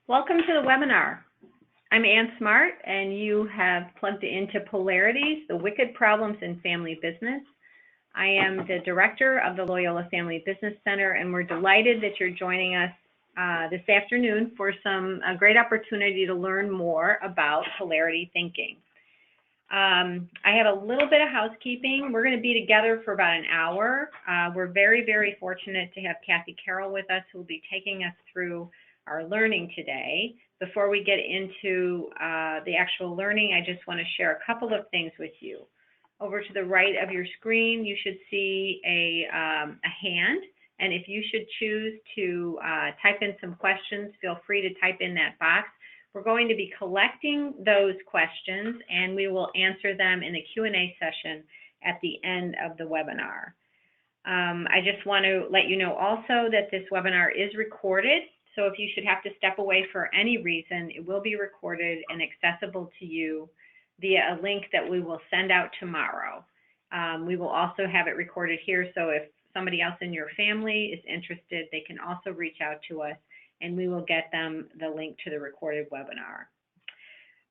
Welcome to the webinar. I'm Ann Smart, and you have plugged into Polarities, the Wicked Problems in Family Business. I am the director of the Loyola Family Business Center, and we're delighted that you're joining us this afternoon for a great opportunity to learn more about polarity thinking. I have a little bit of housekeeping. We're going to be together for about an hour. We're very, very fortunate to have Kathy Carroll with us, who will be taking us through our learning today. Before we get into the actual learning, I just want to share a couple of things with you. Over to the right of your screen, you should see a hand, and if you should choose to type in some questions, feel free to type in that box. We're going to be collecting those questions, and we will answer them in the Q&A session at the end of the webinar. I just want to let you know also that this webinar is recorded. So if you should have to step away for any reason, it will be recorded and accessible to you via a link that we will send out tomorrow. We will also have it recorded here, so if somebody else in your family is interested, they can also reach out to us, and we will get them the link to the recorded webinar.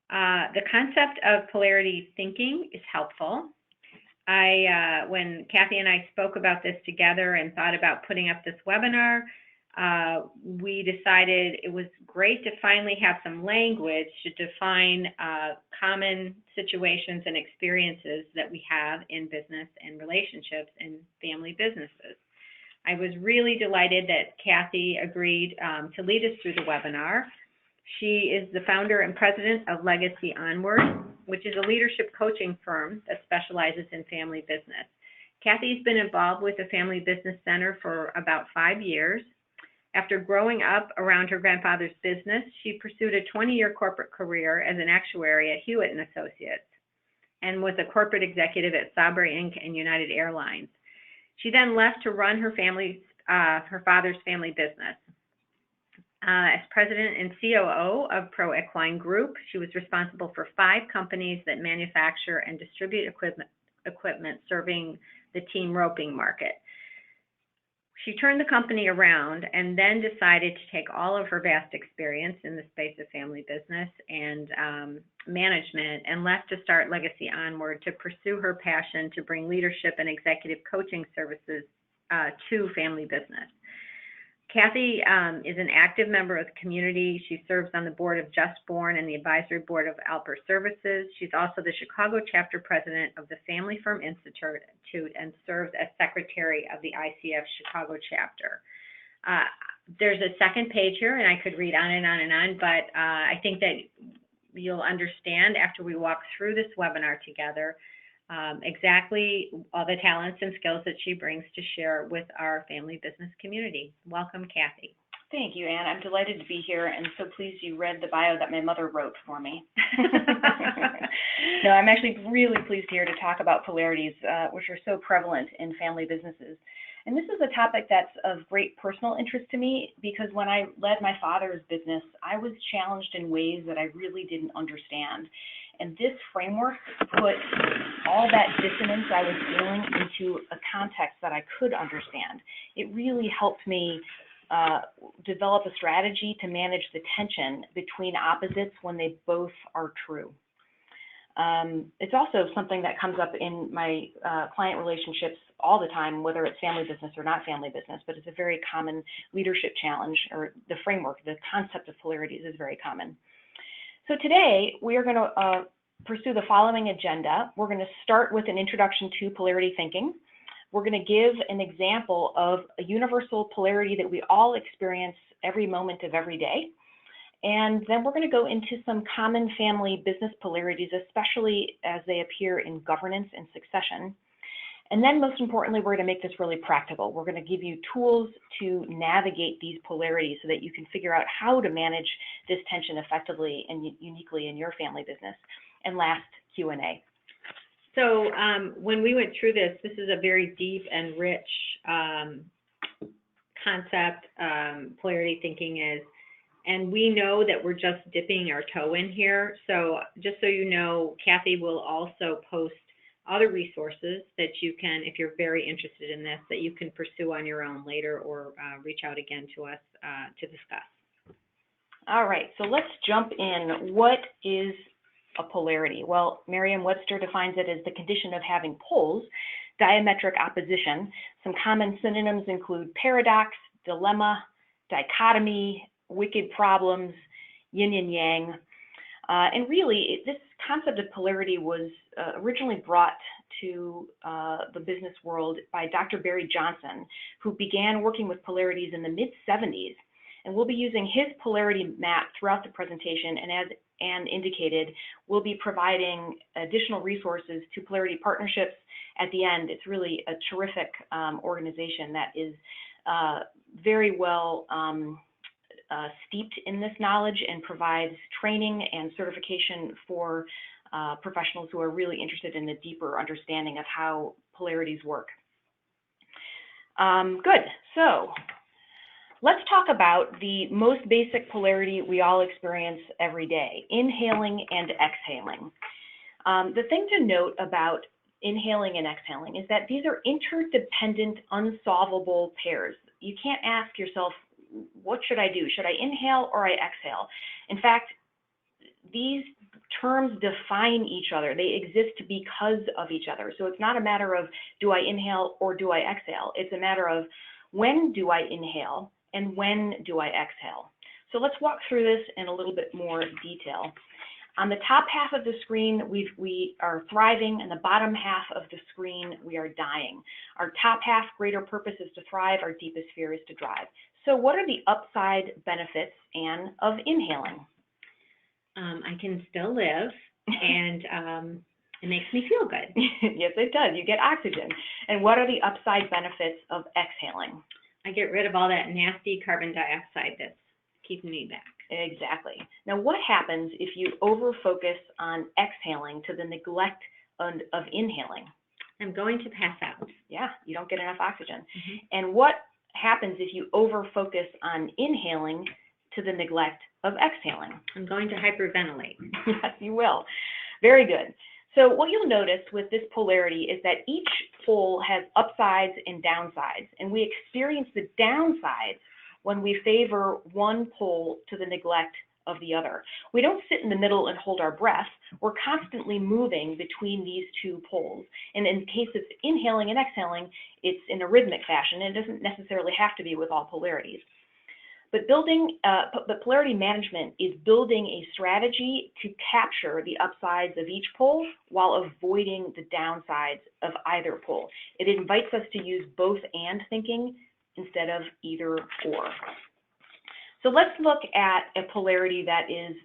The concept of polarity thinking is helpful. When Kathy and I spoke about this together and thought about putting up this webinar, we decided it was great to finally have some language to define common situations and experiences that we have in business and relationships and family businesses. I was really delighted that Kathy agreed to lead us through the webinar. She is the founder and president of Legacy Onward, which is a leadership coaching firm that specializes in family business. Kathy's been involved with the Family Business Center for about 5 years. After growing up around her grandfather's business, she pursued a 20-year corporate career as an actuary at Hewitt & Associates and was a corporate executive at Sabre Inc. and United Airlines. She then left to run her father's family business. As president and COO of Pro Equine Group, she was responsible for 5 companies that manufacture and distribute equipment serving the team roping market. She turned the company around and then decided to take all of her vast experience in the space of family business and management and left to start Legacy Onward to pursue her passion to bring leadership and executive coaching services to family business. Kathy is an active member of the community. She serves on the board of Just Born and the advisory board of Alper Services. She's also the Chicago chapter president of the Family Firm Institute and serves as secretary of the ICF Chicago chapter. There's a second page here, and I could read on and on and on, but I think that you'll understand after we walk through this webinar together exactly all the talents and skills that she brings to share with our family business community. Welcome, Kathy. Thank you, Ann. I'm delighted to be here and so pleased you read the bio that my mother wrote for me. No, I'm actually really pleased here to talk about polarities, which are so prevalent in family businesses. And this is a topic that's of great personal interest to me because when I led my father's business, I was challenged in ways that I really didn't understand. And this framework put all that dissonance I was feeling into a context that I could understand. It really helped me develop a strategy to manage the tension between opposites when they both are true. It's also something that comes up in my client relationships all the time, whether it's family business or not family business, but it's a very common leadership challenge, or the framework, the concept of polarities is very common. So today, we are going to pursue the following agenda. We're going to start with an introduction to polarity thinking. We're going to give an example of a universal polarity that we all experience every moment of every day. And then we're going to go into some common family business polarities, especially as they appear in governance and succession. And then most importantly, we're going to make this really practical. We're going to give you tools to navigate these polarities so that you can figure out how to manage this tension effectively and uniquely in your family business. And last, Q&A. So when we went through this is a very deep and rich concept, polarity thinking is, and we know that we're just dipping our toe in here. So just so you know, Kathy will also post other resources that you can, if you're very interested in this, that you can pursue on your own later or reach out again to us to discuss. All right, so let's jump in. What is a polarity? Well, Merriam-Webster defines it as the condition of having poles, diametric opposition. Some common synonyms include paradox, dilemma, dichotomy, wicked problems, yin and yang. And really, this concept of polarity was originally brought to the business world by Dr. Barry Johnson, who began working with polarities in the mid-70s. And we'll be using his polarity map throughout the presentation, and as Anne indicated, we'll be providing additional resources to Polarity Partnerships at the end. It's really a terrific organization that is very well steeped in this knowledge and provides training and certification for professionals who are really interested in a deeper understanding of how polarities work. Good, so let's talk about the most basic polarity we all experience every day, inhaling and exhaling. The thing to note about inhaling and exhaling is that these are interdependent, unsolvable pairs. You can't ask yourself, what should I do? Should I inhale or I exhale? In fact, these terms define each other. They exist because of each other. So it's not a matter of do I inhale or do I exhale? It's a matter of when do I inhale and when do I exhale? So let's walk through this in a little bit more detail. On the top half of the screen, we are thriving, and the bottom half of the screen, we are dying. Our top half, greater purpose is to thrive, our deepest fear is to drive. So what are the upside benefits, Anne, of inhaling? I can still live, and it makes me feel good. Yes, it does. You get oxygen. And what are the upside benefits of exhaling? I get rid of all that nasty carbon dioxide that's keeping me back. Exactly. Now, what happens if you over-focus on exhaling to the neglect of inhaling? I'm going to pass out. Yeah, you don't get enough oxygen. And what happens if you over-focus on inhaling to the neglect of exhaling? I'm going to hyperventilate. Yes, you will. Very good. So what you'll notice with this polarity is that each pole has upsides and downsides, and we experience the downsides when we favor one pole to the neglect of the other. We don't sit in the middle and hold our breath. We're constantly moving between these two poles. And in case of inhaling and exhaling, it's in a rhythmic fashion, and it doesn't necessarily have to be with all polarities. But polarity management is building a strategy to capture the upsides of each pole while avoiding the downsides of either pole. It invites us to use both and thinking instead of either or. So let's look at a polarity that is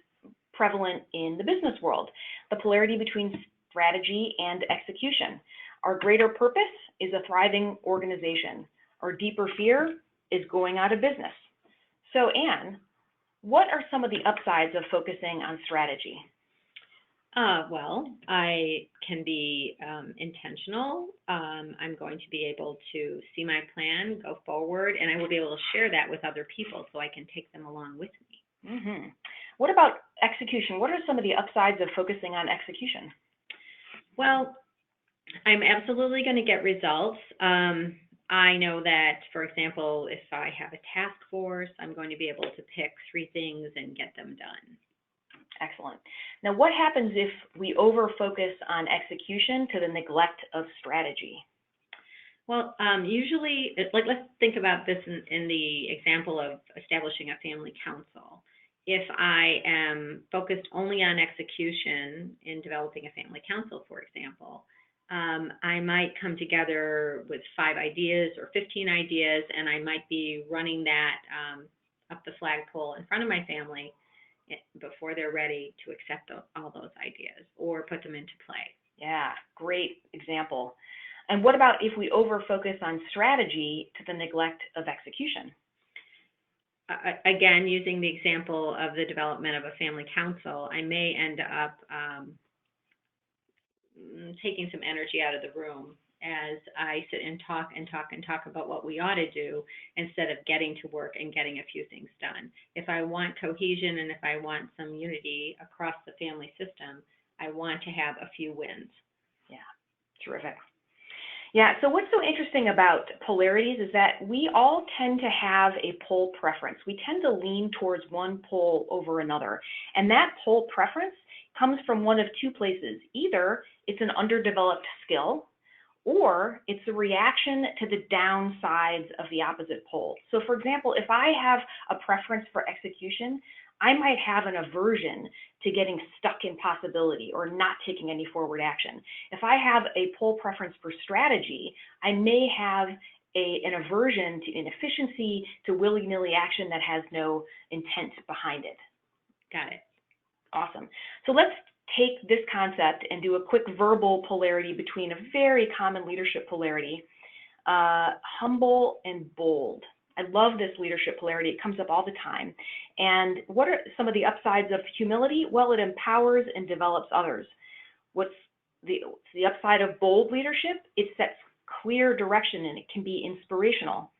prevalent in the business world, the polarity between strategy and execution. Our greater purpose is a thriving organization. Our deeper fear is going out of business. So Anne, what are some of the upsides of focusing on strategy? Well, I can be intentional. I'm going to be able to see my plan, go forward, and I will be able to share that with other people so I can take them along with me. What about execution? What are some of the upsides of focusing on execution? Well, I'm absolutely going to get results. I know that, for example, if I have a task force, I'm going to be able to pick 3 things and get them done. Excellent. Now, what happens if we over-focus on execution to the neglect of strategy? Well, usually, let's think about this in the example of establishing a family council. If I am focused only on execution in developing a family council, for example, I might come together with 5 ideas or 15 ideas, and I might be running that up the flagpole in front of my family before they're ready to accept all those ideas or put them into play. Yeah, great example. And what about if we over-focus on strategy to the neglect of execution? Again, using the example of the development of a family council, I may end up taking some energy out of the room as I sit and talk about what we ought to do instead of getting to work and getting a few things done. If I want cohesion and if I want some unity across the family system, I want to have a few wins. Yeah, terrific. Yeah, so what's so interesting about polarities is that we all tend to have a pole preference. We tend to lean towards one pole over another. And that pole preference comes from one of two places. Either it's an underdeveloped skill, or it's a reaction to the downsides of the opposite pole. So for example, if I have a preference for execution, I might have an aversion to getting stuck in possibility or not taking any forward action. If I have a pole preference for strategy, I may have an aversion to inefficiency, to willy-nilly action that has no intent behind it. Got it. Awesome. So let's take this concept and do a quick verbal polarity between a very common leadership polarity, humble and bold. I love this leadership polarity. It comes up all the time. And what are some of the upsides of humility? Well, it empowers and develops others. What's the upside of bold leadership? It sets clear direction and it can be inspirational.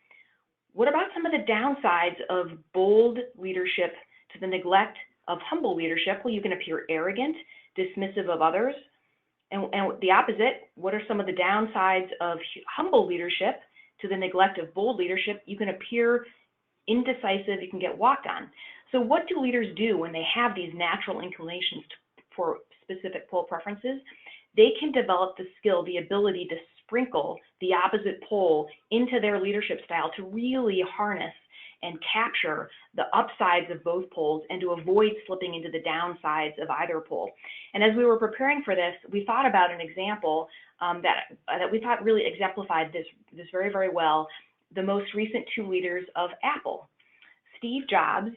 What about some of the downsides of bold leadership to the neglect of humble leadership? Well, you can appear arrogant, dismissive of others. And the opposite, what are some of the downsides of humble leadership to the neglect of bold leadership? You can appear indecisive, you can get walked on. So what do leaders do when they have these natural inclinations for specific pole preferences? They can develop the skill, the ability to sprinkle the opposite pole into their leadership style to really harness and capture the upsides of both poles and to avoid slipping into the downsides of either pole. And as we were preparing for this, we thought about an example that we thought really exemplified this very, very well, the most recent two leaders of Apple. Steve Jobs,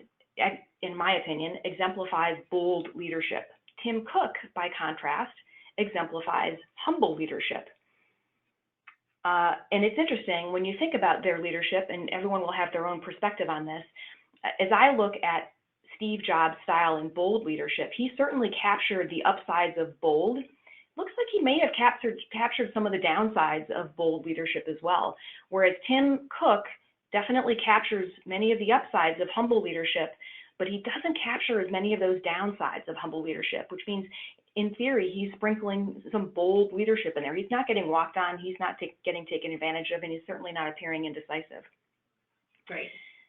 in my opinion, exemplifies bold leadership. Tim Cook, by contrast, exemplifies humble leadership. And it's interesting when you think about their leadership, and everyone will have their own perspective on this. As I look at Steve Jobs' style in bold leadership, he certainly captured the upsides of bold. Looks like he may have captured some of the downsides of bold leadership as well. Whereas Tim Cook definitely captures many of the upsides of humble leadership, but he doesn't capture as many of those downsides of humble leadership, which means in theory, he's sprinkling some bold leadership in there. He's not getting walked on. He's not getting taken advantage of, and he's certainly not appearing indecisive. Right.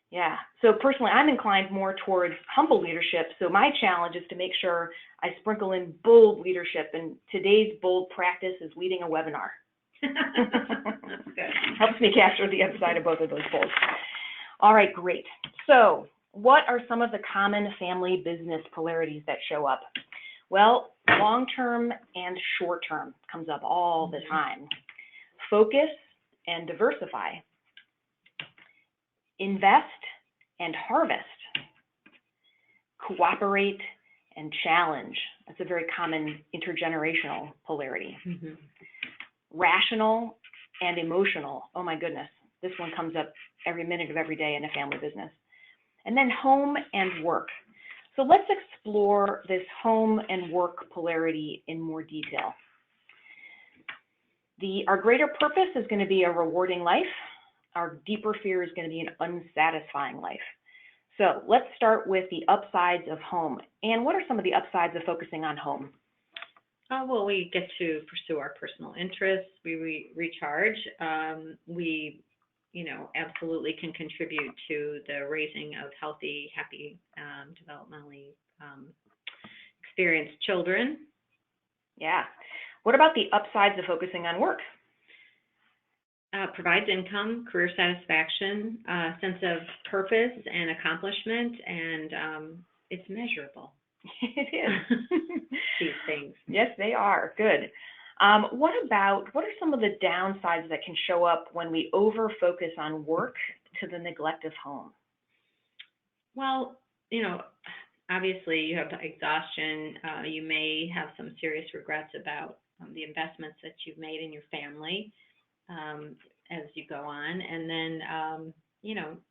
Yeah. So personally, I'm inclined more towards humble leadership. So my challenge is to make sure I sprinkle in bold leadership. And today's bold practice is leading a webinar. That's good. Helps me capture the upside of both of those poles. All right, great. So what are some of the common family business polarities that show up? Well, long-term and short-term comes up all the time. Focus and diversify. Invest and harvest. Cooperate and challenge. That's a very common intergenerational polarity. Mm-hmm. Rational and emotional. Oh my goodness, this one comes up every minute of every day in a family business. And then home and work. So let's explore this home and work polarity in more detail. Our greater purpose is going to be a rewarding life. Our deeper fear is going to be an unsatisfying life. So let's start with the upsides of home. And what are some of the upsides of focusing on home? Well, we get to pursue our personal interests. We recharge. We absolutely can contribute to the raising of healthy, happy, developmentally experienced children. Yeah. What about the upsides of focusing on work? Provides income, career satisfaction, sense of purpose and accomplishment, and it's measurable. It is. These things. Yes, they are. Good. What are some of the downsides that can show up when we over-focus on work to the neglect of home? Well, obviously you have exhaustion. You may have some serious regrets about the investments that you've made in your family as you go on. And then,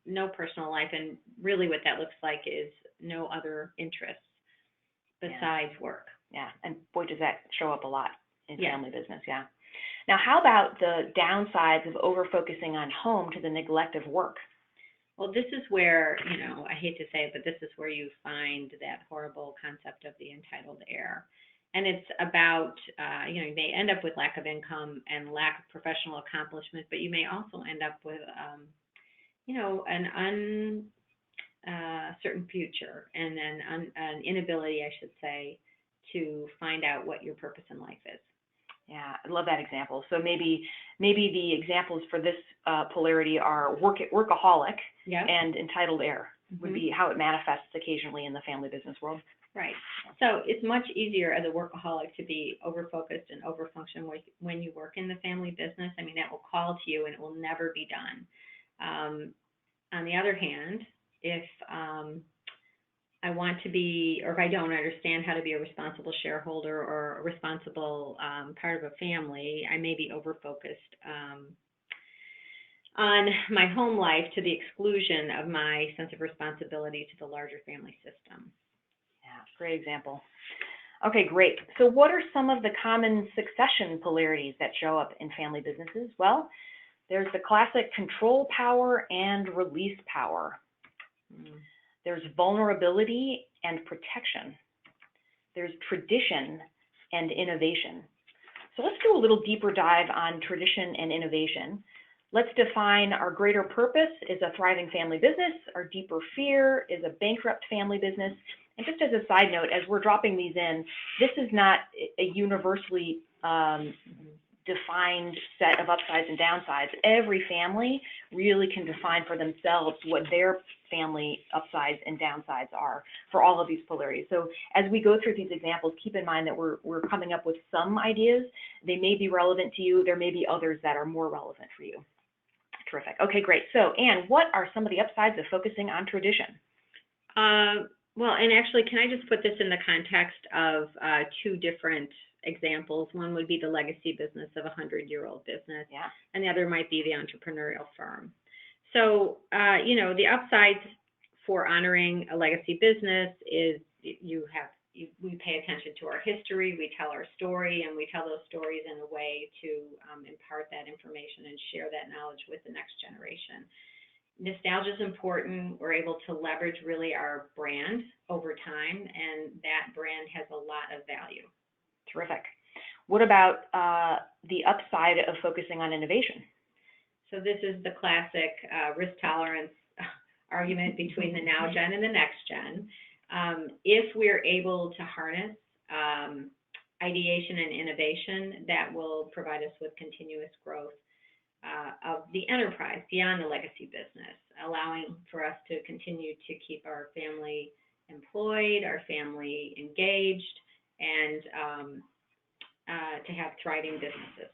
no personal life. And really what that looks like is no other interests besides work. Yeah, and boy, does that show up a lot in family business, yeah. Now, how about the downsides of over-focusing on home to the neglect of work? Well, this is where, I hate to say it, but this is where you find that horrible concept of the entitled heir. And it's about, you may end up with lack of income and lack of professional accomplishment, but you may also end up with, an uncertain future and an inability, I should say, to find out what your purpose in life is. Yeah, I love that example. So maybe the examples for this polarity are workaholic and entitled heir would be how it manifests occasionally in the family business world. Right. So it's much easier as a workaholic to be overfocused and overfunction when you work in the family business. I mean, that will call to you and it will never be done. On the other hand, if I want to be, or if I don't understand how to be a responsible shareholder or a responsible part of a family, I may be overfocused on my home life to the exclusion of my sense of responsibility to the larger family system. Yeah, great example. Okay, great. So what are some of the common succession polarities that show up in family businesses? Well, there's the classic control power and release power. There's vulnerability and protection. There's tradition and innovation. So let's do a little deeper dive on tradition and innovation. Let's define our greater purpose is a thriving family business. Our deeper fear is a bankrupt family business. And just as a side note, as we're dropping these in, this is not a universally defined set of upsides and downsides. Every family really can define for themselves what their family upsides and downsides are for all of these polarities. So as we go through these examples, keep in mind that we're coming up with some ideas. They may be relevant to you. There may be others that are more relevant for you. Terrific. Okay, great. So, Anne, what are some of the upsides of focusing on tradition? Well, and actually, can I just put this in the context of two different examples? One would be the legacy business of a 100-year-old business, and the other might be the entrepreneurial firm. So, the upsides for honoring a legacy business is we pay attention to our history, we tell our story, and we tell those stories in a way to impart that information and share that knowledge with the next generation. Nostalgia is important. We're able to leverage really our brand over time, and that brand has a lot of value. Terrific. What about the upside of focusing on innovation? So this is the classic risk tolerance argument between the now gen and the next gen. If we're able to harness ideation and innovation, that will provide us with continuous growth of the enterprise beyond the legacy business, allowing for us to continue to keep our family employed, our family engaged, and to have thriving businesses.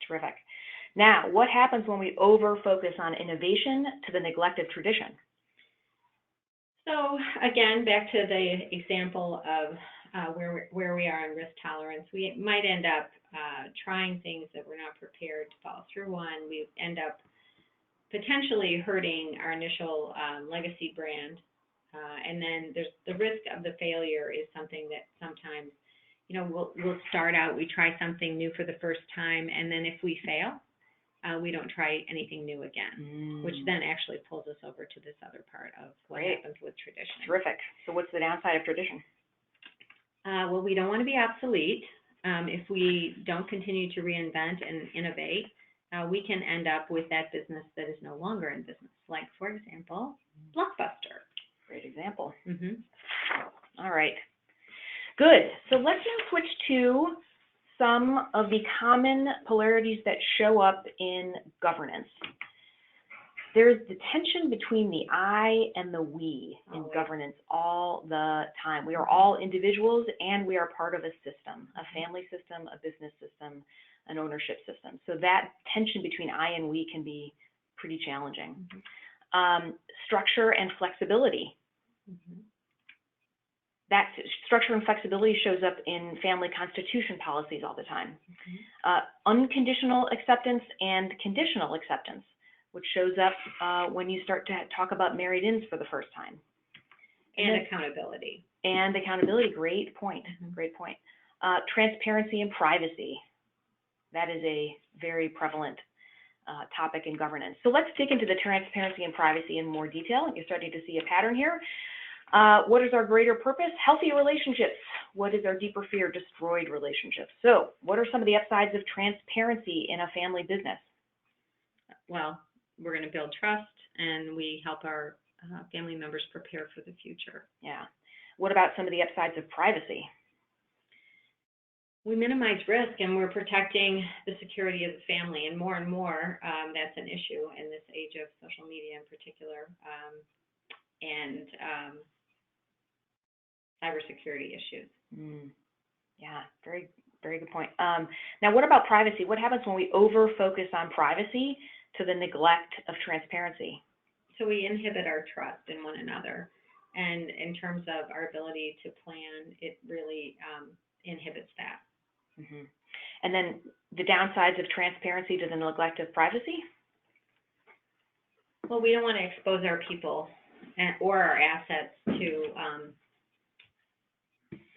Terrific. Now, what happens when we over-focus on innovation to the neglect of tradition? So again, back to the example of where we are in risk tolerance, we might end up trying things that we're not prepared to follow through on. We end up potentially hurting our initial legacy brand, and then there's the risk of the failure is something that sometimes, we'll start out, we try something new for the first time, and then if we fail, we don't try anything new again, which then actually pulls us over to this other part of what happens with tradition. Terrific. So what's the downside of tradition? Well, we don't want to be obsolete. If we don't continue to reinvent and innovate, we can end up with that business that is no longer in business, like, for example, Blockbuster. Great example. Mm-hmm. All right. Good. So let's now switch to some of the common polarities that show up in governance. There's the tension between the I and the we in governance all the time. We are all individuals and we are part of a system, a family system, a business system, an ownership system. So that tension between I and we can be pretty challenging. Structure and flexibility. That structure and flexibility shows up in family constitution policies all the time. Unconditional acceptance and conditional acceptance, which shows up when you start to talk about married-ins for the first time. And accountability. And accountability, great point, great point. Transparency and privacy. That is a very prevalent topic in governance. So let's dig into the transparency and privacy in more detail. You're starting to see a pattern here. What is our greater purpose? Healthy relationships. What is our deeper fear? Destroyed relationships. So what are some of the upsides of transparency in a family business? Well, we're going to build trust, and we help our family members prepare for the future. Yeah. What about some of the upsides of privacy? We minimize risk, and we're protecting the security of the family, and more that's an issue in this age of social media in particular, and cybersecurity issues. Yeah, very, very good point. Now, what about privacy? What happens when we over-focus on privacy to the neglect of transparency? So we inhibit our trust in one another, and in terms of our ability to plan, it really inhibits that. And then the downsides of transparency to the neglect of privacy? Well, we don't want to expose our people or our assets to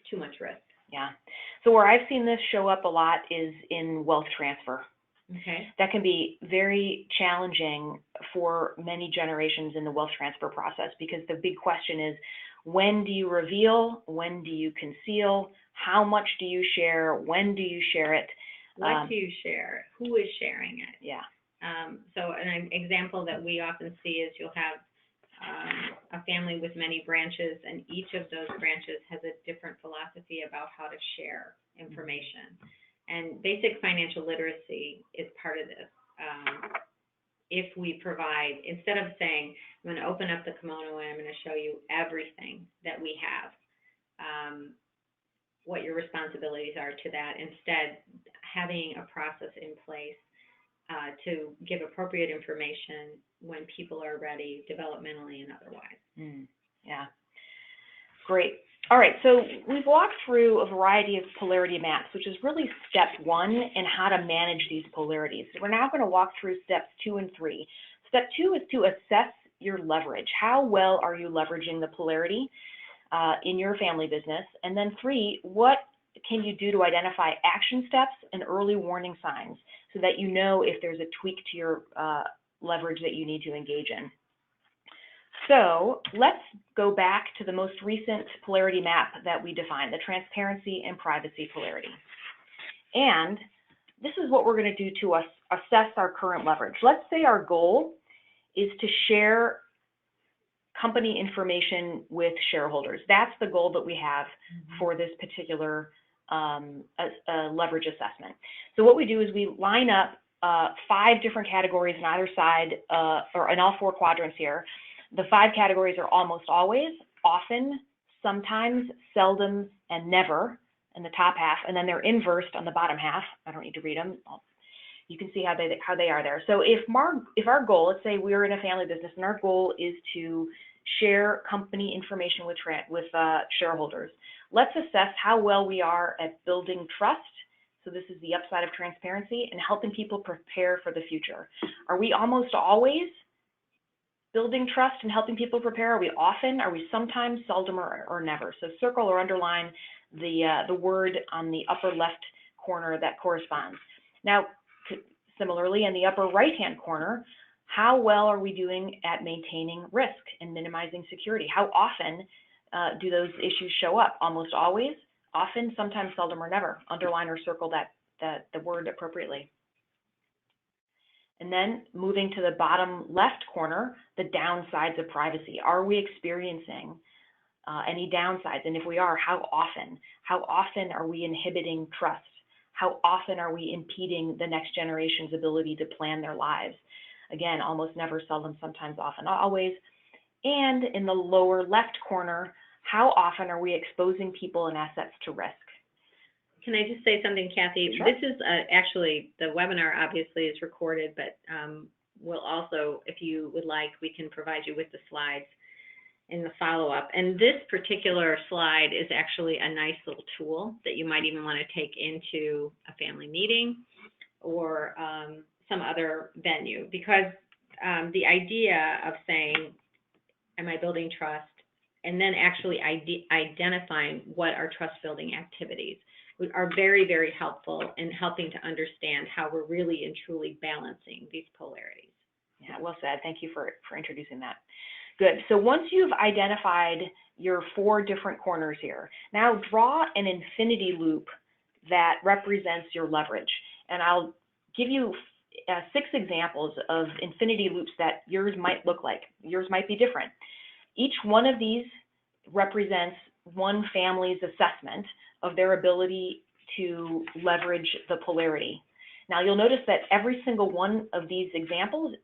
too much risk. Yeah. So where I've seen this show up a lot is in wealth transfer. Okay. That can be very challenging for many generations in the wealth transfer process, because the big question is, when do you reveal? When do you conceal? How much do you share? When do you share it? What do you share? Who is sharing it? Yeah. So an example that we often see is you'll have a family with many branches, and each of those branches has a different philosophy about how to share information. And basic financial literacy is part of this. If we provide, instead of saying, I'm going to open up the kimono and I'm going to show you everything that we have, what your responsibilities are to that, instead having a process in place to give appropriate information when people are ready, developmentally and otherwise. Yeah, great. All right, so we've walked through a variety of polarity maps, which is really step one in how to manage these polarities. So we're now going to walk through steps 2 and 3. Step 2 is to assess your leverage. How well are you leveraging the polarity in your family business? And then 3, what can you do to identify action steps and early warning signs so that you know if there's a tweak to your leverage that you need to engage in? So let's go back to the most recent polarity map that we defined, the transparency and privacy polarity. And this is what we're going to do to assess our current leverage. Let's say our goal is to share company information with shareholders. That's the goal that we have for this particular leverage assessment. So what we do is we line up 5 different categories on either side, or in all 4 quadrants here. The 5 categories are almost always, often, sometimes, seldom, and never in the top half, and then they're inversed on the bottom half. I don't need to read them. You can see how they are there. So if our goal, let's say we're in a family business and our goal is to share company information with shareholders, let's assess how well we are at building trust. So this is the upside of transparency, and helping people prepare for the future. Are we almost always building trust and helping people prepare? Are we often? Are we sometimes, seldom, or never? So circle or underline the word on the upper left corner that corresponds. Now, similarly, in the upper right-hand corner, how well are we doing at maintaining risk and minimizing security? How often do those issues show up? Almost always, often, sometimes, seldom, or never. Underline or circle the word appropriately. And then moving to the bottom left corner, the downsides of privacy. Are we experiencing any downsides? And if we are, how often? How often are we inhibiting trust? How often are we impeding the next generation's ability to plan their lives? Again, almost never, seldom, sometimes, often, always. And in the lower left corner, how often are we exposing people and assets to risk? Can I just say something, Kathy? Sure. This is actually, the webinar obviously is recorded, but we'll also, if you would like, we can provide you with the slides in the follow-up. And this particular slide is actually a nice little tool that you might even want to take into a family meeting or some other venue, because the idea of saying, am I building trust? And then actually identifying what are trust-building activities are very, very helpful in helping to understand how we're really and truly balancing these polarities. Yeah, well said. Thank you for introducing that. Good. So once you've identified your 4 different corners here, now draw an infinity loop that represents your leverage. And I'll give you 6 examples of infinity loops that yours might look like. Yours might be different. Each one of these represents one family's assessment of their ability to leverage the polarity. Now you'll notice that every single one of these examples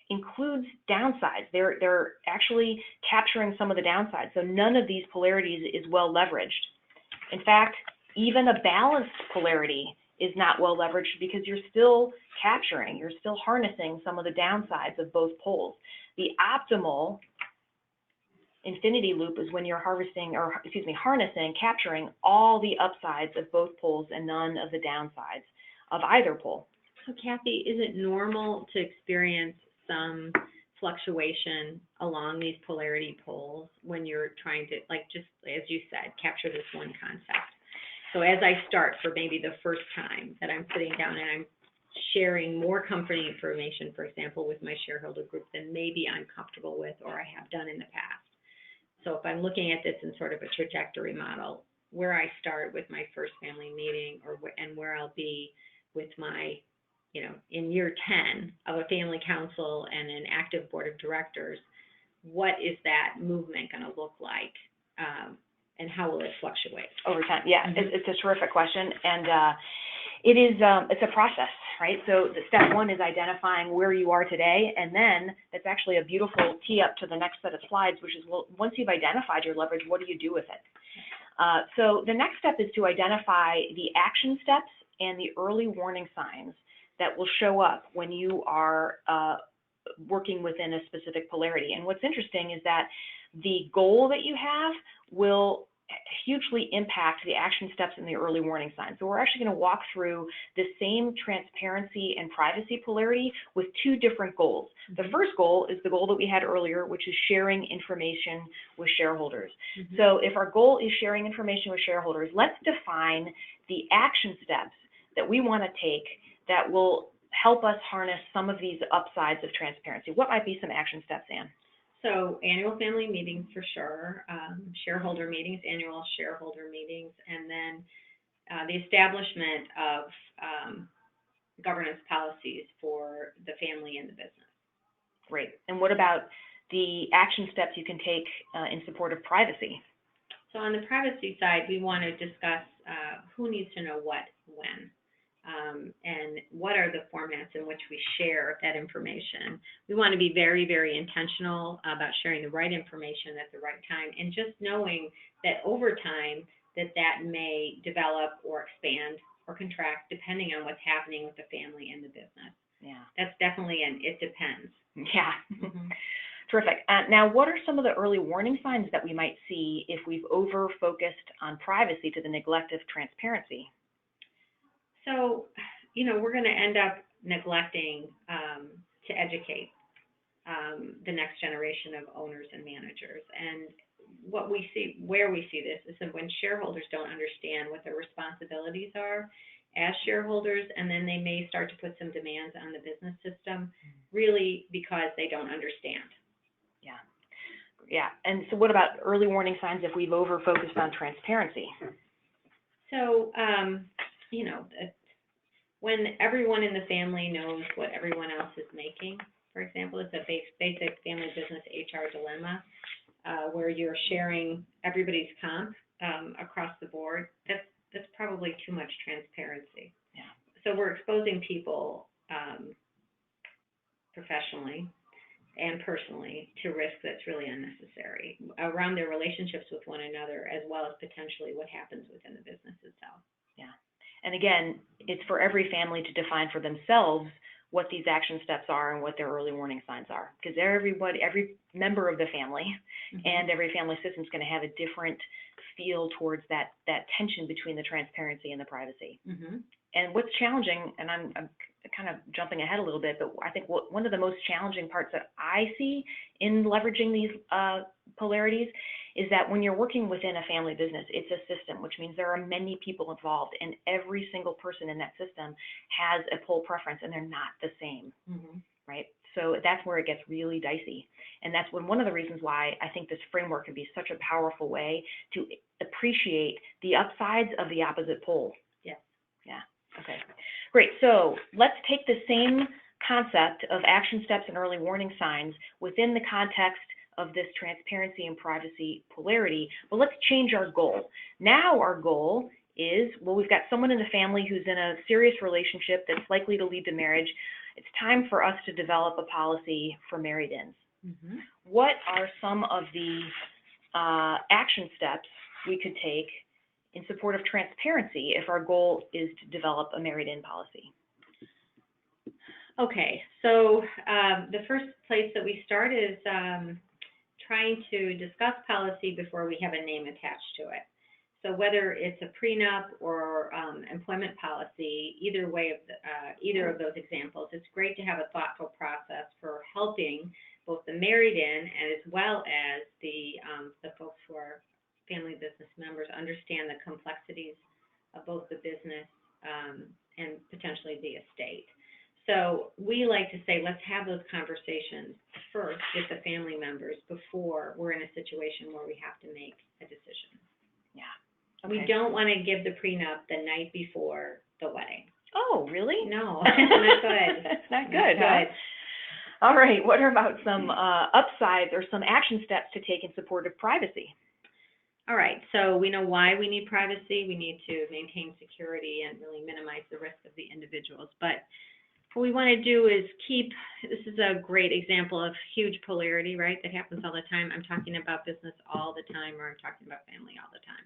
includes downsides. They're actually capturing some of the downsides. So none of these polarities is well leveraged. In fact, even a balanced polarity is not well leveraged because you're still capturing, you're still harnessing some of the downsides of both poles. The optimal infinity loop is when you're harnessing, capturing all the upsides of both poles and none of the downsides of either pole. So Kathy, is it normal to experience some fluctuation along these polarity poles when you're trying to, like, just as you said, capture this one concept? So as I start for maybe the first time that I'm sitting down and I'm sharing more comforting information, for example, with my shareholder group than maybe I'm comfortable with or I have done in the past. So if I'm looking at this in sort of a trajectory model, where I start with my first family meeting and where I'll be with my, in year 10 of a family council and an active board of directors, what is that movement going to look like? And how will it fluctuate over time? Yeah, it's a terrific question, and it's a process, right? So the step 1 is identifying where you are today, and then that's actually a beautiful tee up to the next set of slides, which is, well, once you've identified your leverage, what do you do with it? So the next step is to identify the action steps and the early warning signs that will show up when you are working within a specific polarity. And what's interesting is that the goal that you have will hugely impact the action steps and the early warning signs. So we're actually going to walk through the same transparency and privacy polarity with 2 different goals. The first goal is the goal that we had earlier, which is sharing information with shareholders. So if our goal is sharing information with shareholders, let's define the action steps that we want to take that will help us harness some of these upsides of transparency. What might be some action steps, Ann? So annual family meetings for sure, shareholder meetings, annual shareholder meetings, and then the establishment of governance policies for the family and the business. Great. And what about the action steps you can take in support of privacy? So on the privacy side, we want to discuss who needs to know what, when. And what are the formats in which we share that information. We want to be very, very intentional about sharing the right information at the right time, and just knowing that over time that may develop or expand or contract depending on what's happening with the family and the business. Yeah. That's definitely it depends. Yeah. Terrific. Now, what are some of the early warning signs that we might see if we've over-focused on privacy to the neglect of transparency? So, we're going to end up neglecting to educate the next generation of owners and managers. And where we see this is that when shareholders don't understand what their responsibilities are as shareholders, and then they may start to put some demands on the business system, really because they don't understand. Yeah. And so what about early warning signs if we've over-focused on transparency? So, when everyone in the family knows what everyone else is making, for example, it's a basic family business HR dilemma where you're sharing everybody's comp across the board. That's probably too much transparency. Yeah. So we're exposing people professionally and personally to risk that's really unnecessary around their relationships with one another, as well as potentially what happens within the business itself. Yeah. And again, it's for every family to define for themselves what these action steps are and what their early warning signs are, because every member of the family and every family system is going to have a different feel towards that tension between the transparency and the privacy. And what's challenging, and I'm kind of jumping ahead a little bit, but I think one of the most challenging parts that I see in leveraging these polarities is that when you're working within a family business, it's a system, which means there are many people involved, and every single person in that system has a pole preference, and they're not the same. right? So that's where it gets really dicey. And that's one of the reasons why I think this framework can be such a powerful way to appreciate the upsides of the opposite pole. Yes. Yeah. Okay. Great. So let's take the same concept of action steps and early warning signs within the context of this transparency and privacy polarity, but let's change our goal. Now our goal is, well, we've got someone in the family who's in a serious relationship that's likely to lead to marriage. It's time for us to develop a policy for married-ins. Mm-hmm. What are some of the action steps we could take in support of transparency if our goal is to develop a married-in policy? Okay, so the first place that we start is trying to discuss policy before we have a name attached to it. So whether it's a prenup or employment policy, either way of either of those examples, it's great to have a thoughtful process for helping both the married-in and as well as the folks who are family business members understand the complexities of both the business and potentially the estate. So we like to say, let's have those conversations first with the family members before we're in a situation where we have to make a decision. Yeah. Okay. We don't want to give the prenup the night before the wedding. Oh, really? No, not good. Not good. Not good. All right. What about some upsides or some action steps to take in support of privacy? All right. So we know why we need privacy. We need to maintain security and really minimize the risk of the individuals. But what we want to do is this is a great example of huge polarity, right? That happens all the time. I'm talking about business all the time, or I'm talking about family all the time.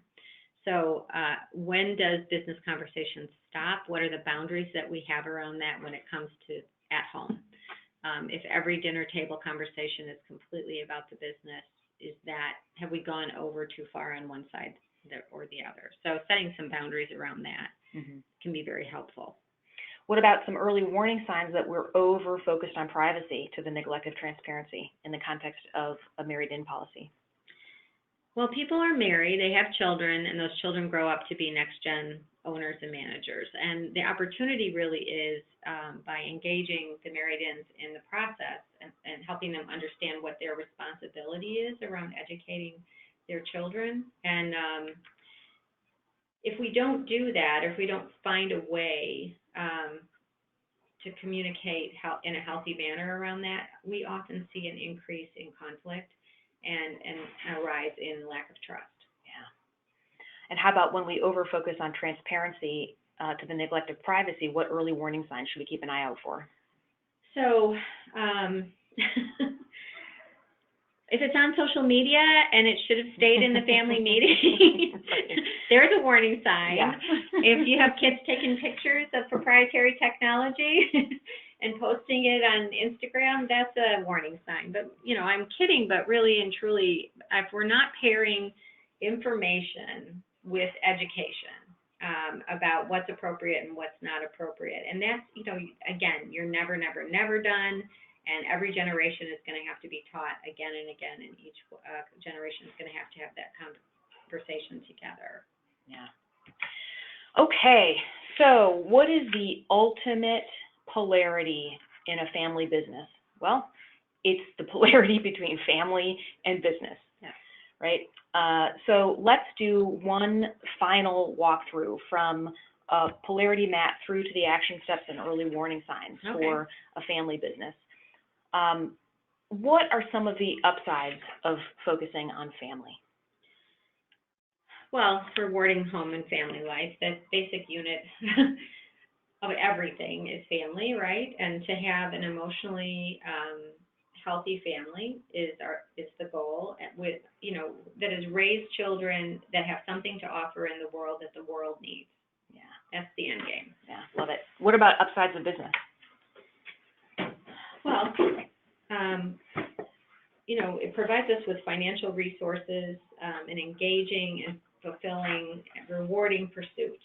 So when does business conversations stop? What are the boundaries that we have around that when it comes to at home? If every dinner table conversation is completely about the business, have we gone over too far on one side or the other? So setting some boundaries around that can be very helpful. What about some early warning signs that we're over-focused on privacy to the neglect of transparency in the context of a married-in policy? Well, people are married, they have children, and those children grow up to be next-gen owners and managers. And the opportunity really is by engaging the married-ins in the process and helping them understand what their responsibility is around educating their children. And if we don't do that, or if we don't find a way to communicate in a healthy manner around that, we often see an increase in conflict and a rise in lack of trust. Yeah. And how about when we over-focus on transparency to the neglect of privacy, what early warning signs should we keep an eye out for? So if it's on social media and it should have stayed in the family meeting, there's a warning sign. Yeah. If you have kids taking pictures of proprietary technology and posting it on Instagram, that's a warning sign. But, I'm kidding, but really and truly, if we're not pairing information with education about what's appropriate and what's not appropriate, and that's, again, you're never done. And every generation is going to have to be taught again and again, and each generation is going to have that conversation together. Yeah. Okay, so what is the ultimate polarity in a family business? Well, it's the polarity between family and business, right? So let's do one final walkthrough from a polarity map through to the action steps and early warning signs for a family business. What are some of the upsides of focusing on family? Well, rewarding home and family life, the basic unit of everything is family, right? And to have an emotionally healthy family is the goal, with that has raised children that have something to offer in the world that the world needs. Yeah, that's the end game. Yeah, love it. What about upsides of business? Well, it provides us with financial resources and engaging and fulfilling and rewarding pursuit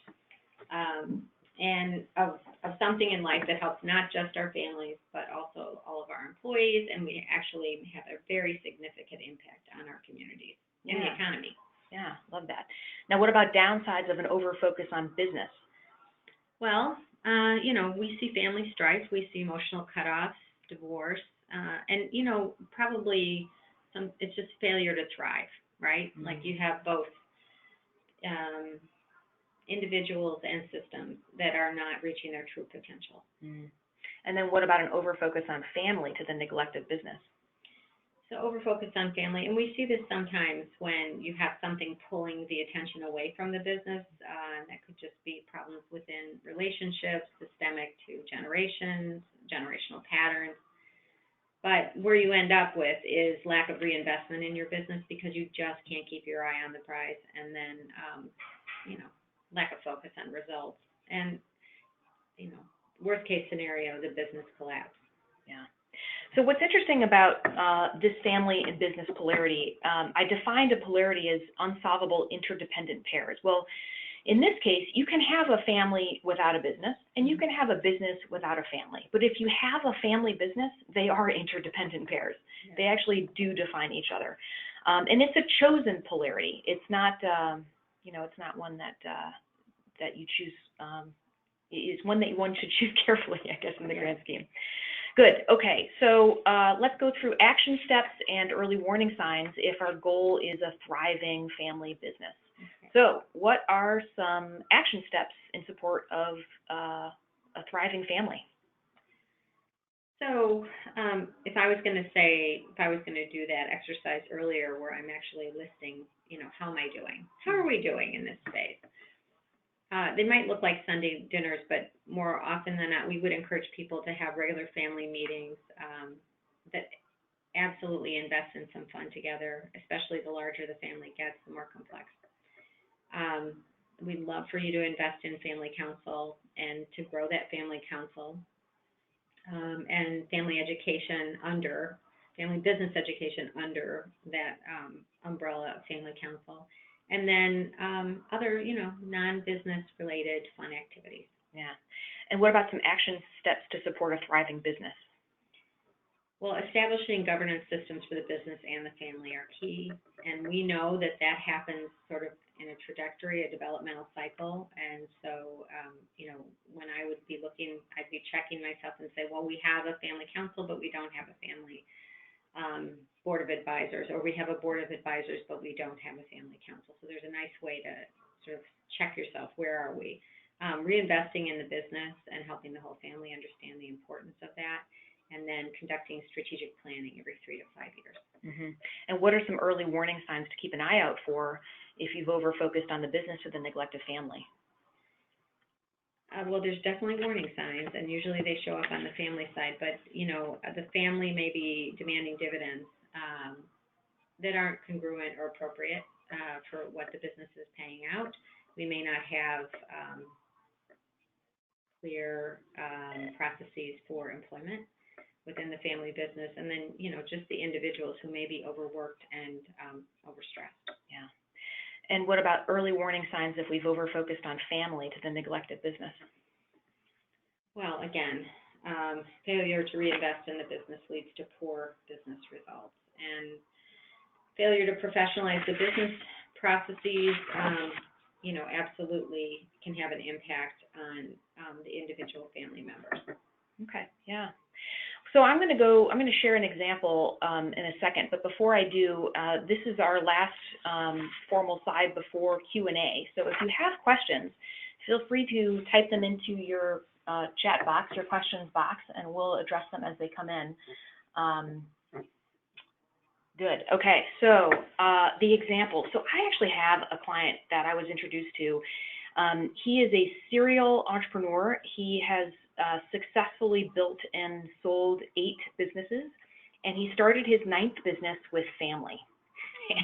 and of something in life that helps not just our families, but also all of our employees, and we actually have a very significant impact on our communities and the economy. Yeah, love that. Now, what about downsides of an over-focus on business? Well, we see family strife, we see emotional cutoffs, divorce, and probably it's just failure to thrive, right? Like you have both um, individuals and systems that are not reaching their true potential. And then what about an overfocus on family to the neglect of business? So overfocus on family, and we see this sometimes when you have something pulling the attention away from the business. That could just be problems within relationships, systemic to generations, generational patterns. But where you end up with is lack of reinvestment in your business because you just can't keep your eye on the prize, and then lack of focus on results, and worst case scenario, the business collapse. Yeah. So what's interesting about this family and business polarity, I defined a polarity as unsolvable interdependent pairs. Well, in this case, you can have a family without a business, and you can have a business without a family. But if you have a family business, they are interdependent pairs. Yeah. They actually do define each other. And it's a chosen polarity. It's not, it's not one that you choose. It's one that one should choose carefully, I guess, in the grand scheme. Good. Okay. So let's go through action steps and early warning signs if our goal is a thriving family business. Okay. So what are some action steps in support of a thriving family? So if I was going to do that exercise earlier where I'm actually listing, how am I doing? How are we doing in this space? They might look like Sunday dinners, but more often than not, we would encourage people to have regular family meetings that absolutely invest in some fun together, especially the larger the family gets, the more complex. We'd love for you to invest in family council and to grow that family council and family business education under that umbrella of family council. And then other, non-business related fun activities. Yeah. And what about some action steps to support a thriving business? Well, establishing governance systems for the business and the family are key. And we know that happens sort of in a trajectory, a developmental cycle. And so, when I would be looking, I'd be checking myself and say, well, we have a family council, but we don't have a family board of advisors, or we have a board of advisors, but we don't have a family council. So there's a nice way to sort of check yourself. Where are we? Reinvesting in the business and helping the whole family understand the importance of that, and then conducting strategic planning every 3 to 5 years. Mm-hmm. And what are some early warning signs to keep an eye out for if you've over-focused on the business or the neglect of family? Well, there's definitely warning signs, and usually they show up on the family side, but, the family may be demanding dividends that aren't congruent or appropriate for what the business is paying out. We may not have clear processes for employment within the family business, and then, just the individuals who may be overworked and overstressed. Yeah. And what about early warning signs if we've over-focused on family to the neglect of business? Well, again, failure to reinvest in the business leads to poor business results. And failure to professionalize the business processes, absolutely can have an impact on the individual family members. Okay, yeah. So I'm going to share an example in a second, but before I do, this is our last formal slide before Q&A. So if you have questions, feel free to type them into your chat box, your questions box, and we'll address them as they come in. Good. Okay, so the example. So I actually have a client that I was introduced to. He is a serial entrepreneur. He has successfully built and sold 8 businesses, and he started his 9th business with family.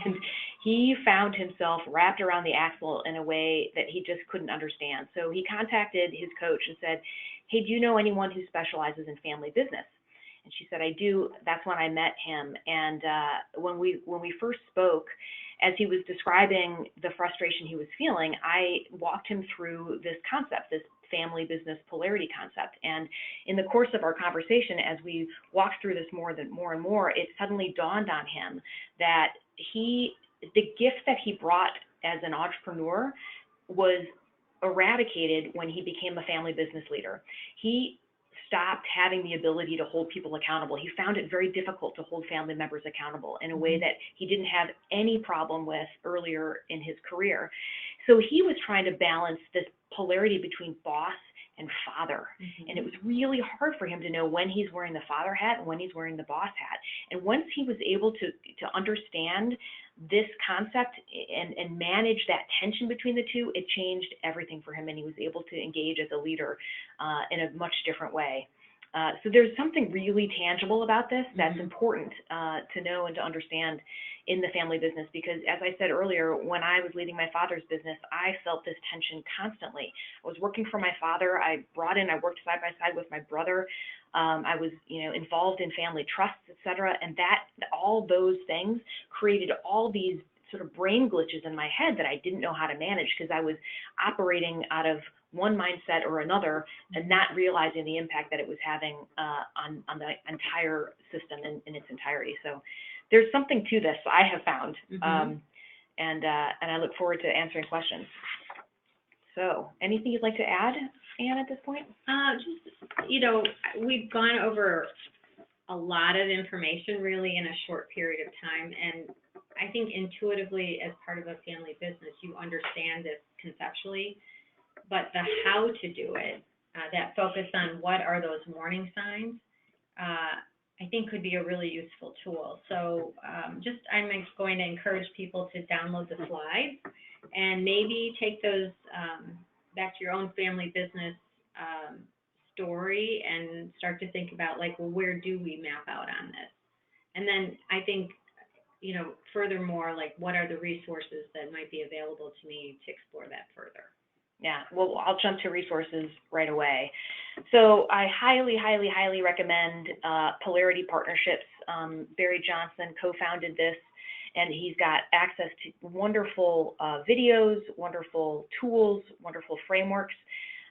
And he found himself wrapped around the axle in a way that he just couldn't understand. So he contacted his coach and said, hey, do you know anyone who specializes in family business? And she said, I do. That's when I met him. And when we first spoke, as he was describing the frustration he was feeling, I walked him through this concept, this family business polarity concept. And in the course of our conversation, as we walked through this more and more, it suddenly dawned on him that the gift that he brought as an entrepreneur was eradicated when he became a family business leader. He stopped having the ability to hold people accountable. He found it very difficult to hold family members accountable in a way that he didn't have any problem with earlier in his career. So he was trying to balance this polarity between boss and father. And it was really hard for him to know when he's wearing the father hat and when he's wearing the boss hat. And once he was able to understand this concept and manage that tension between the two, it changed everything for him, and he was able to engage as a leader in a much different way. So there's something really tangible about this that's important to know and to understand in the family business, because as I said earlier, when I was leading my father's business, I felt this tension constantly. I was working for my father. I worked side by side with my brother. I was, involved in family trusts, et cetera, and all those things created all these sort of brain glitches in my head that I didn't know how to manage, because I was operating out of one mindset or another and not realizing the impact that it was having on the entire system in its entirety. So there's something to this, I have found, and I look forward to answering questions. So anything you'd like to add, Anne, at this point? We've gone over a lot of information really in a short period of time, and I think intuitively, as part of a family business, you understand this conceptually, but the how to do it, that focus on what are those warning signs, I think could be a really useful tool. So I'm going to encourage people to download the slides and maybe take those back to your own family business story and start to think about, where do we map out on this? And then I think, furthermore, what are the resources that might be available to me to explore that further? Yeah, well, I'll jump to resources right away. So I highly, highly, highly recommend Polarity Partnerships. Barry Johnson co-founded this, and he's got access to wonderful videos, wonderful tools, wonderful frameworks.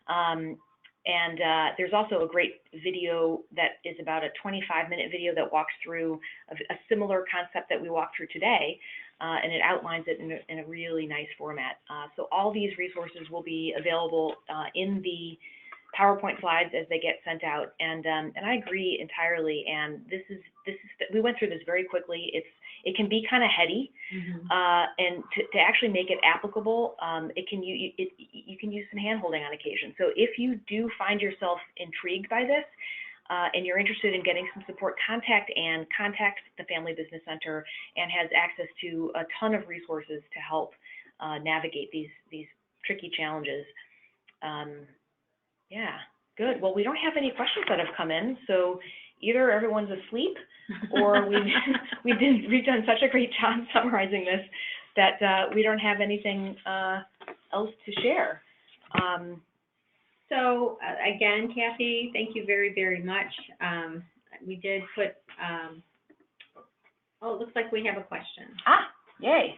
And there's also a great video that is about a 25-minute video that walks through a similar concept that we walked through today, and it outlines it in a really nice format. So all these resources will be available in the PowerPoint slides as they get sent out, and I agree entirely. And we went through this very quickly. It can be kind of heady, and to actually make it applicable, you can use some hand-holding on occasion. So if you do find yourself intrigued by this, and you're interested in getting some support, contact the Family Business Center. Anne has access to a ton of resources to help navigate these tricky challenges. Yeah, good. Well, we don't have any questions that have come in, so either everyone's asleep or we've done such a great job summarizing this that we don't have anything else to share. So again, Kathy, thank you very, very much. We did put, it looks like we have a question. Yay.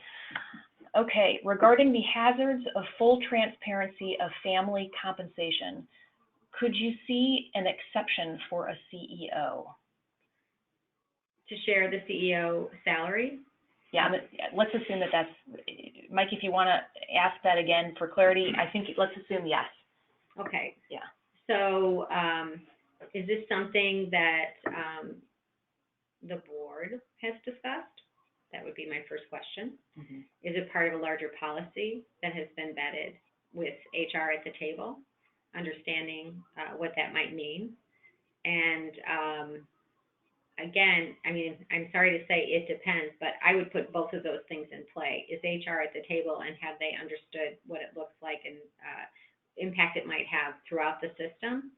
Okay, regarding the hazards of full transparency of family compensation, could you see an exception for a CEO? To share the CEO salary? Yeah, let's assume that's, Mike, if you want to ask that again for clarity, I think let's assume yes. Okay. Yeah. So is this something that the board has discussed? That would be my first question. Is it part of a larger policy that has been vetted with HR at the table, understanding what that might mean? And again, I'm sorry to say it depends, but I would put both of those things in play. Is HR at the table, and have they understood what it looks like and impact it might have throughout the system?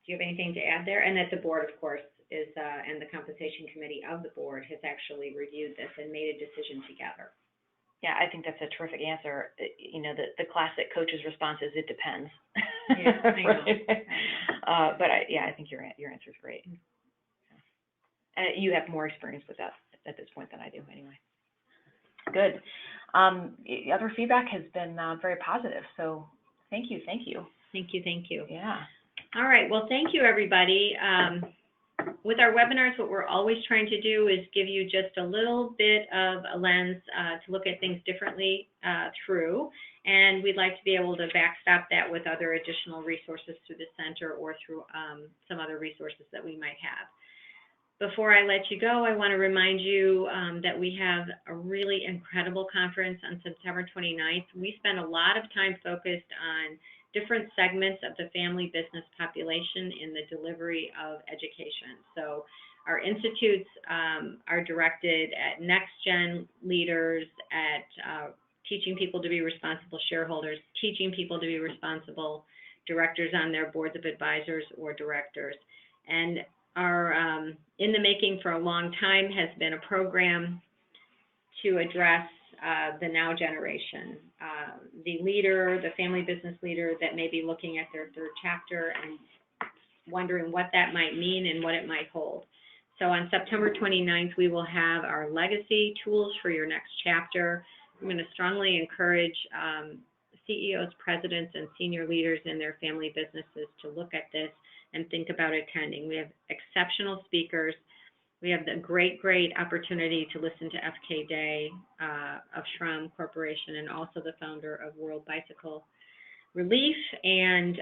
Do you have anything to add there? And that the board, of course, is and the compensation committee of the board has actually reviewed this and made a decision together. Yeah, I think that's a terrific answer. The classic coach's response is it depends. Yeah, I know. But I think your answer is great. You have more experience with that at this point than I do, anyway. Good. Other feedback has been very positive, so thank you. Thank you. Yeah. All right. Well, thank you, everybody. With our webinars, what we're always trying to do is give you just a little bit of a lens to look at things differently through, and we'd like to be able to backstop that with other additional resources through the center or through some other resources that we might have. Before I let you go, I want to remind you that we have a really incredible conference on September 29th. We spend a lot of time focused on different segments of the family business population in the delivery of education. So our institutes are directed at next-gen leaders, at teaching people to be responsible shareholders, teaching people to be responsible directors on their boards of advisors or directors. And our in the making for a long time has been a program to address the now generation, the leader, the family business leader that may be looking at their third chapter and wondering what that might mean and what it might hold. So on September 29th, we will have our legacy tools for your next chapter. I'm going to strongly encourage CEOs, presidents, and senior leaders in their family businesses to look at this and think about attending. We have exceptional speakers. We have the great opportunity to listen to FK Day of Schramm Corporation and also the founder of World Bicycle Relief. And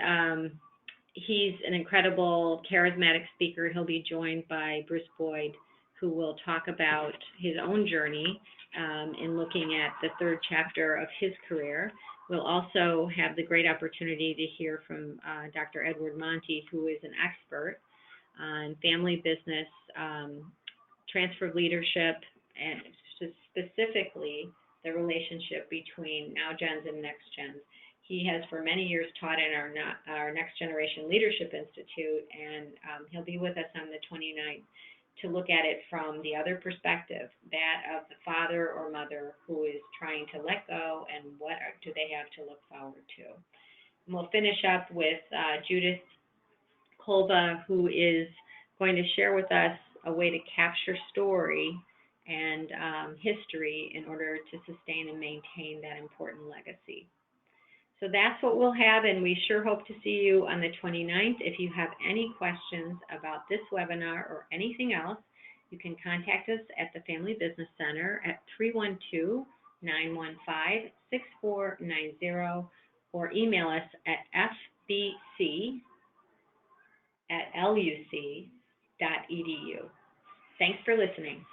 he's an incredible, charismatic speaker. He'll be joined by Bruce Boyd, who will talk about his own journey in looking at the third chapter of his career. We'll also have the great opportunity to hear from Dr. Edward Monty, who is an expert on family business, transfer of leadership, and specifically the relationship between now gens and next gens. He has for many years taught in our Next Generation Leadership Institute, and he'll be with us on the 29th to look at it from the other perspective, that of the father or mother who is trying to let go and what do they have to look forward to. And we'll finish up with Judith Kolba, who is going to share with us a way to capture story and history in order to sustain and maintain that important legacy. So that's what we'll have, and we sure hope to see you on the 29th. If you have any questions about this webinar or anything else, you can contact us at the Family Business Center at 312-915-6490 or email us at fbc@luc.edu. Thanks for listening.